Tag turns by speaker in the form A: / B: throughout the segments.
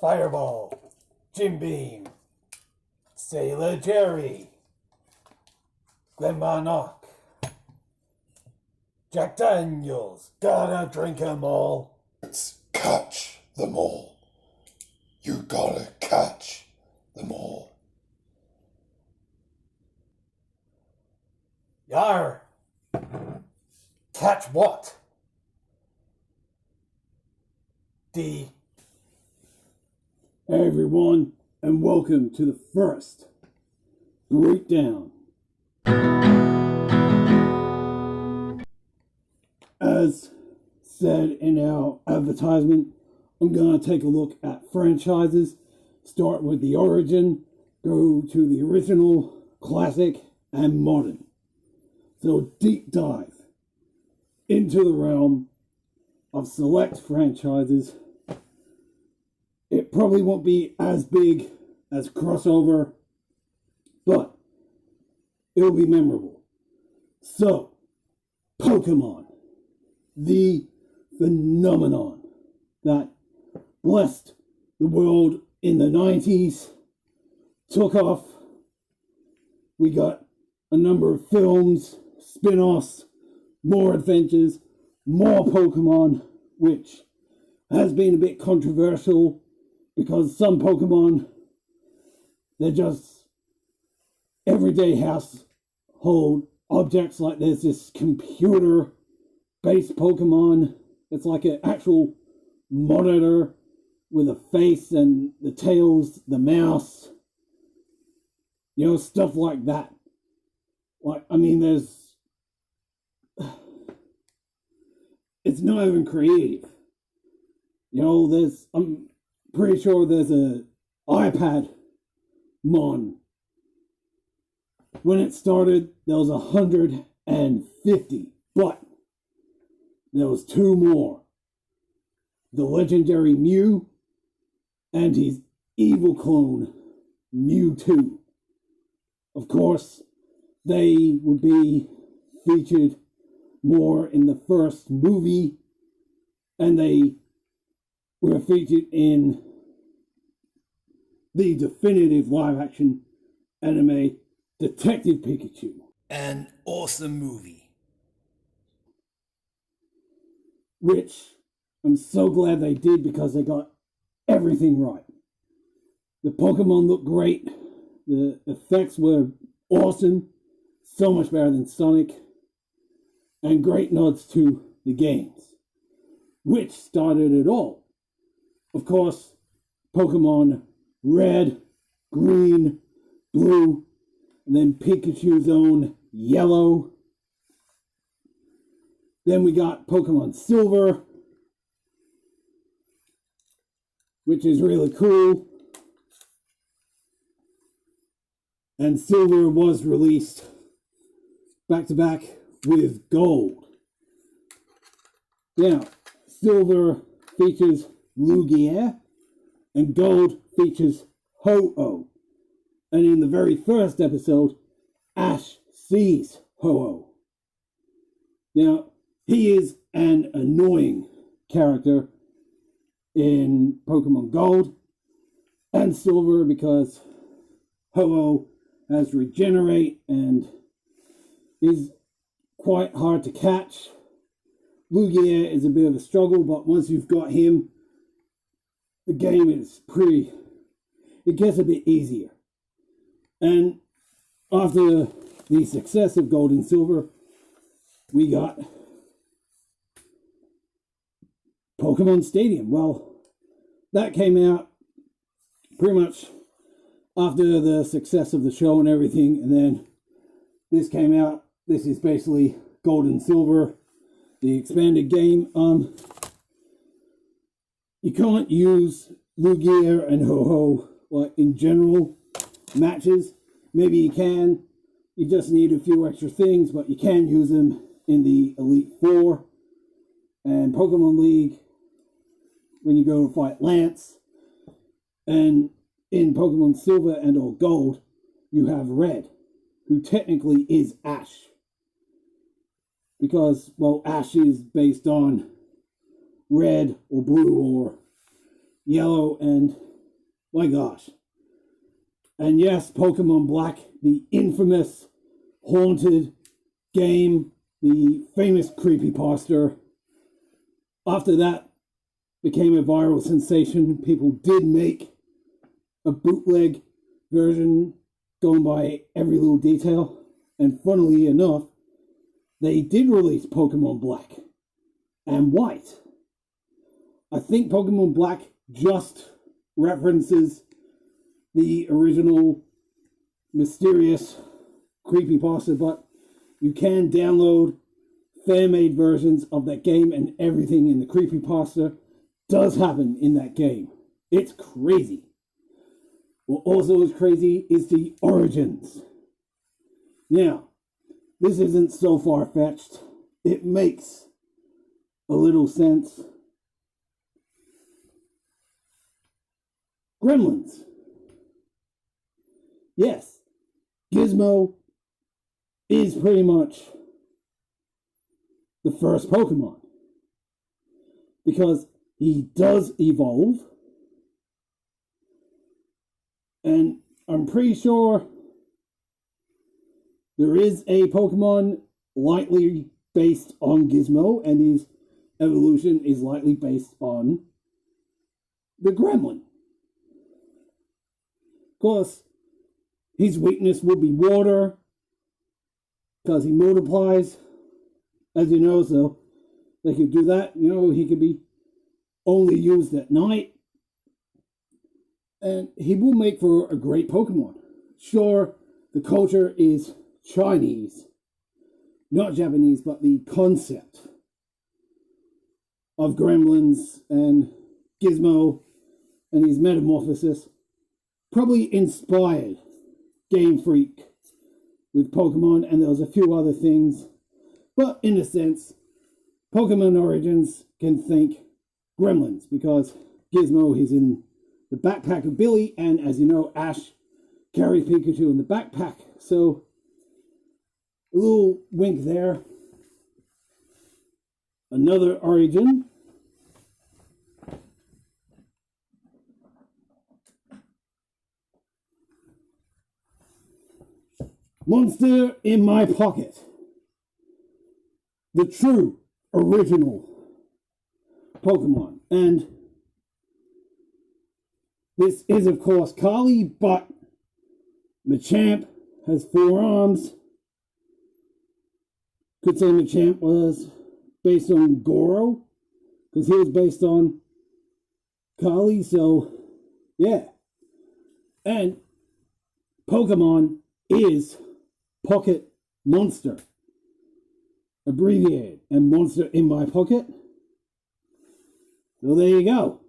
A: Fireball, Jim Beam, Sailor Jerry, Glenmarnock, Jack Daniels, gotta drink 'em all.
B: It's catch them all. You gotta catch them all.
A: Yar! Catch what? D.
C: Hey everyone, and welcome to the first breakdown. As said in our advertisement, I'm going to take a look at franchises, start with the origin, go to the original, classic, and modern. So deep dive into the realm of select franchises. It probably won't be as big as crossover, but it'll be memorable. So, Pokemon, the phenomenon that blessed the world in the 90s, took off. We got a number of films, spin-offs, more adventures, more Pokemon, which has been a bit controversial because some Pokemon, they're just everyday household objects. Like there's this computer-based Pokemon. It's like an actual monitor with a face and the tail's the mouse. You know, stuff like that. Like, I mean, it's not even creative. You know, I'm pretty sure there's a iPad Mon. When it started, there was 150, but there was two more. The legendary Mew and his evil clone, Mewtwo. Of course, they would be featured more in the first movie, and they were featured in the definitive live-action anime Detective Pikachu.
A: An awesome movie.
C: Which I'm so glad they did because they got everything right. The Pokemon looked great. The effects were awesome. So much better than Sonic. And great nods to the games, which started it all. Of course, Pokemon Red, Green, Blue, and then Pikachu's own Yellow. Then we got Pokemon Silver, which is really cool. And Silver was released back to back with Gold. Now, Silver features Lugia, and Gold features Ho-Oh. And in the very first episode, Ash sees Ho-Oh. Now, he is an annoying character in Pokemon Gold and Silver because Ho-Oh has Regenerate and is quite hard to catch. Lugia is a bit of a struggle, but once you've got him, the game is it gets a bit easier. And after the success of Gold and Silver, we got Pokemon Stadium. Well, that came out pretty much after the success of the show and everything, and then this came out. This is basically Gold and Silver, the expanded game. You can't use Lugia and Ho-Oh like in general matches. Maybe you can. You just need a few extra things, but you can use them in the Elite Four and Pokemon League when you go to fight Lance. And in Pokemon Silver and or Gold, you have Red, who technically is Ash. Because, well, Ash is based on Red or Blue or Yellow, and My gosh. And yes, Pokemon Black, the infamous haunted game, the famous creepypasta. After that became a viral sensation. People did make a bootleg version going by every little detail. And funnily enough, they did release Pokemon Black and White. I think Pokemon Black just references the original mysterious creepypasta, but you can download fan-made versions of that game, and everything in the creepypasta does happen in that game. It's crazy. What also is crazy is the origins. Now, this isn't so far-fetched. It makes a little sense. Gremlins. Yes, Gizmo is pretty much the first Pokemon, because he does evolve, and I'm pretty sure there is a Pokemon lightly based on Gizmo, and his evolution is lightly based on the Gremlin. Of course, his weakness would be water, because he multiplies, as you know, so they could do that. You know, he could be only used at night, and he will make for a great Pokemon. Sure, the culture is Chinese, not Japanese, but the concept of Gremlins and Gizmo and his metamorphosis probably inspired Game Freak with Pokemon, and there was a few other things. But in a sense, Pokemon Origins can thank Gremlins, because Gizmo is in the backpack of Billy, and as you know, Ash carries Pikachu in the backpack. So, a little wink there. Another origin. Monster in My Pocket. The true original Pokemon. And this is, of course, Kali, but Machamp has 4 arms. Could say Machamp was based on Goro, because he was based on Kali, so yeah. And Pokemon is Pocket Monster, abbreviated, and Monster in My Pocket. So there you go.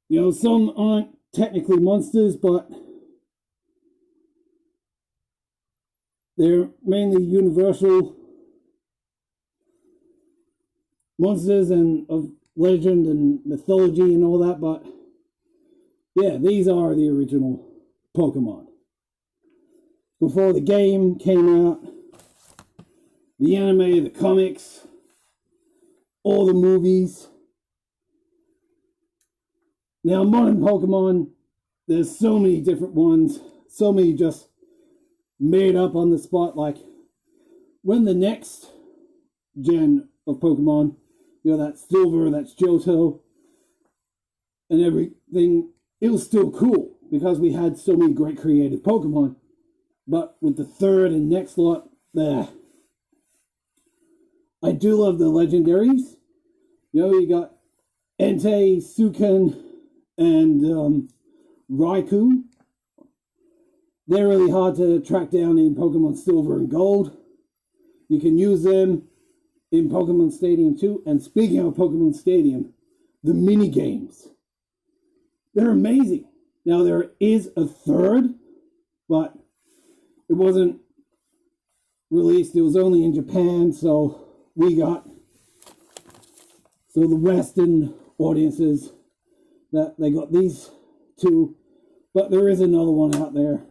C: You know, some aren't technically monsters, but they're mainly universal monsters and of legend and mythology and all that, but yeah, these are the original Pokemon. Before the game came out, the anime, the comics, all the movies. Now, modern Pokemon, there's so many different ones, so many just made up on the spot. Like, when the next gen of Pokemon, you know, that's Silver, that's Johto, and everything, it was still cool, because we had so many great creative Pokemon. But with the third and next lot, I do love the legendaries. You know, you got Entei, Sukin, and Raikou. They're really hard to track down in Pokemon Silver and Gold. You can use them in Pokemon Stadium too. And speaking of Pokemon Stadium, the mini games, they're amazing. Now, there is a third, but it wasn't released. It was only in Japan, so the Western audiences, that they got these two, but there is another one out there.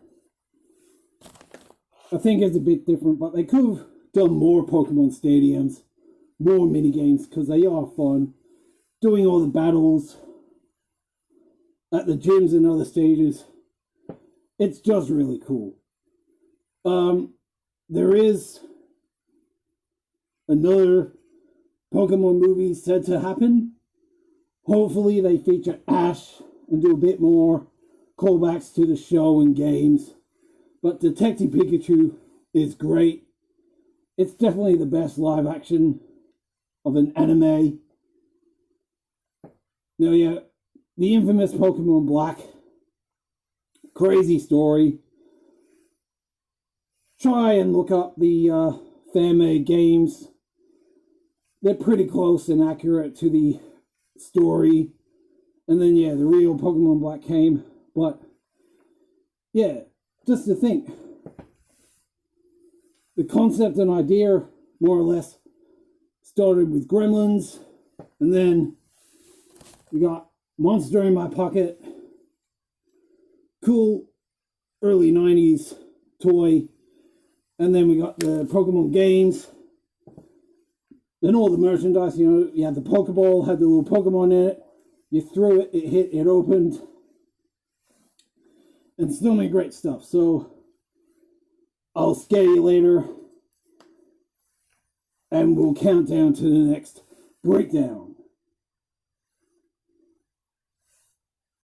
C: I think it's a bit different, but they could have done more Pokemon Stadiums, more mini games, because they are fun. Doing all the battles at the gyms and other stages. It's just really cool. There is another Pokemon movie said to happen. Hopefully they feature Ash and do a bit more callbacks to the show and games. But Detective Pikachu is great. It's definitely the best live action of an anime. Now, yeah, the infamous Pokemon Black. Crazy story. Try and look up the fan-made games. They're pretty close and accurate to the story. And then, yeah, the real Pokemon Black came. But, yeah, just to think. The concept and idea, more or less, started with Gremlins. And then we got Monster in My Pocket. Cool early 90s toy. And then we got the Pokemon games. Then all the merchandise, you had the Pokeball, had the little Pokemon in it. You threw it, it hit, it opened. And so many great stuff. So I'll scare you later. And we'll count down to the next breakdown.